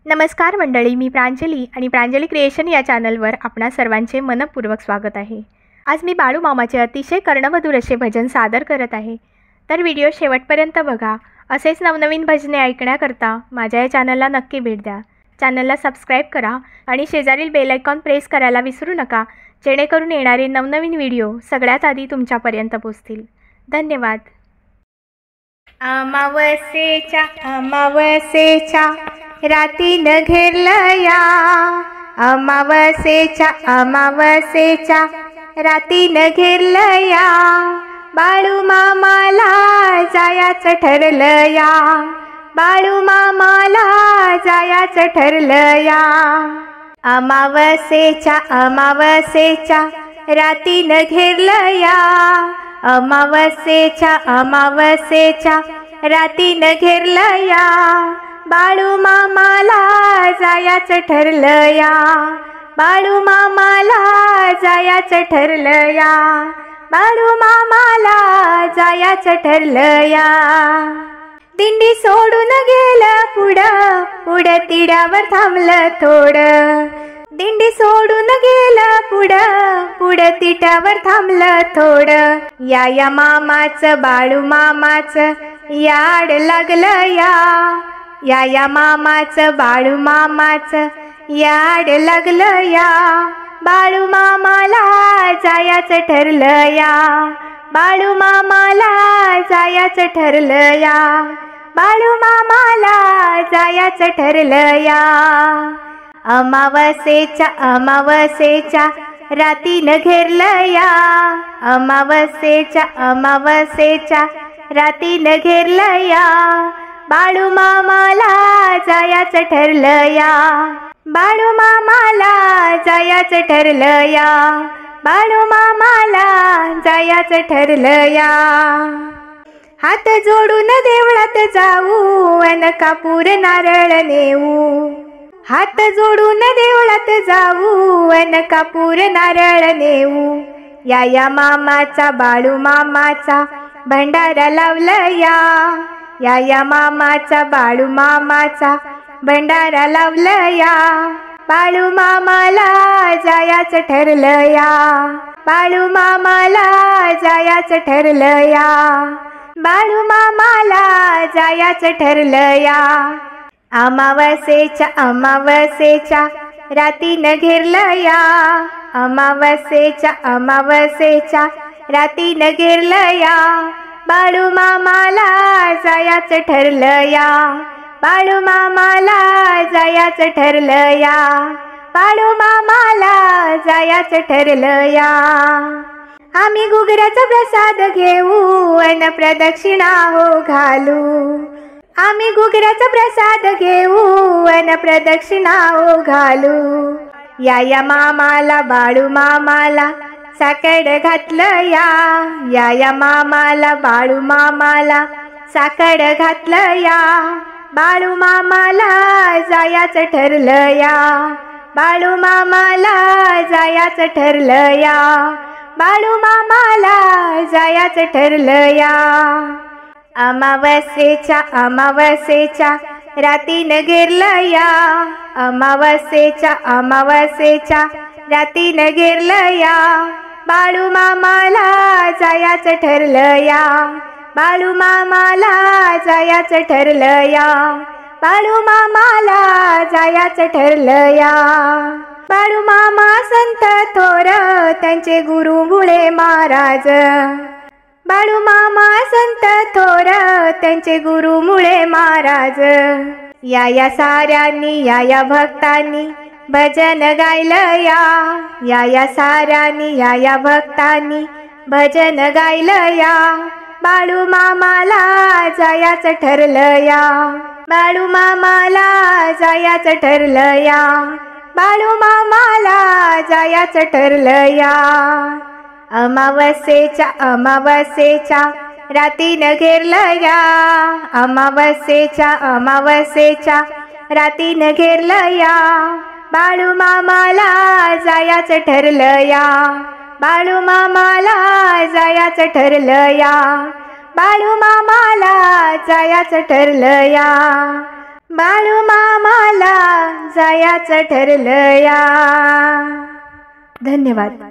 नमस्कार मंडळी, मी प्रांजली आणि प्रांजली क्रिएशन या चॅनलवर आपणा सर्वांचे मनपूर्वक स्वागत आहे। आज मी बाळू मामाचे अतिशय कर्णमधुर असे भजन सादर करत आहे, तर व्हिडिओ शेवटपर्यंत बघा। असेच नवनवीन भजने ऐकण्याकरता माझ्या या चॅनलला नक्की भेट द्या। चॅनलला सबस्क्राइब करा आणि शेजारील बेल आयकॉन प्रेस करायला विसरू नका, जेणेकरून येणारे नवनवीन व्हिडिओ सगळ्यात आधी तुमच्यापर्यंत पोहोचतील। धन्यवाद। अमावस्येच्या रातीनं घेरलं या, अमावस्येच्या रातीनं घेरलं या, बाळू मामाला जायचं ठरलं या, बाळू मामाला जायचं ठरलं या। अमावस्येच्या रातीनं घेरलं या, अमावस्येच्या रातीनं घेरलं या, बाळू मामाला जायचं ठरलं या, बाळू मामाला जायचं ठरलं या, बाळू मामाला जायचं ठरलं या। दिंडी सोडून गेलं पुढं तिड्यावर थांबलं थोडं, दिंडी सोडून गेलं पुढं तिट्यावर थांबलं थोडं, या मामाचं बाळू मामाचं याड लागलं या मामाचं बाळू मामाचं याड लागलं या, बाळू मामाला जायचं ठरलं या, बाळू मामाला जायचं ठरलं या, बाळू मामाला जायचं ठरलं या। अमावस्येच्या रातीनं घेरलं या, अमावस्येच्या रातीनं घेरलं या, बाळू मामाला जायचं ठरलं या, बाळू मामाला जायचं ठरलं या, बाळू मामाला जायचं ठरलं या। हात जोडून देवळात जाऊ अन कापूर नारळ नेऊ, हात जोडून देवळात जाऊ अन कापूर नारळ नेऊ, या मामाचा बाळू मामाचा भंडारा लावला या मामाचा बाळू मामाचा भंडारा लावला या, बाळू मामाला जायचं ठरलं या, बाळू मामाला जायचं ठरलं या, बाळू मामाला जायचं ठरलं या। अमावस्येच्या रातीनं घेरलं या, अमावस्येच्या रातीनं घेरलं या, बाळू मामाला जायचं ठरलं या, बाळू मामाला जायचं ठरलं या, बाळू मामाला जायचं ठरलं या। आम्ही घुगऱ्याचा प्रसाद घेऊ अन प्रदक्षिणा हो घालू, आम्ही घुगऱ्याचा प्रसाद घेऊ अन प्रदक्षिणा हो घालू, या मामाला बाळू मामाला साकड घातलं या मामाला बाळू मामाला साकड घातलं या, बाळू मामाला जायचं ठरलं या, बाळू मामाला जायचं ठरलं या, बाळू मामाला जायचं ठरलं या। अमावस्येच्या रातीनं घेरलं या, अमावस्येच्या रातीनं घेरलं या, बाळू मामाला जायचं ठरलं या, बाळू मामाला जायचं ठरलं या, बाळू मामाला जायचं ठरलं या। बाळू मामा संत थोर त्यांचे गुरु मुळे महाराज, बाळू मामा संत थोर त्यांचे गुरु मुळे महाराज, या साऱ्यांनी या भक्तांनी भजन गायलं या साऱ्यांनी या भक्तांनी भजन गायलं या, बाळू मामाला जायचं ठरलं या, बाळू मामाला जायचं ठरलं या, बाळू मामाला जायचं ठरलं या। अमावस्येच्या रातीनं घेरलं या, अमावस्येच्या रातीनं घेरलं या, बाळू मामाला जायचं ठरलं या, बाळू मामाला जायचं ठरलं या, बाळू मामाला जायचं ठरलं या, बाळू मामाला जायाचं ठरलं या. धन्यवाद.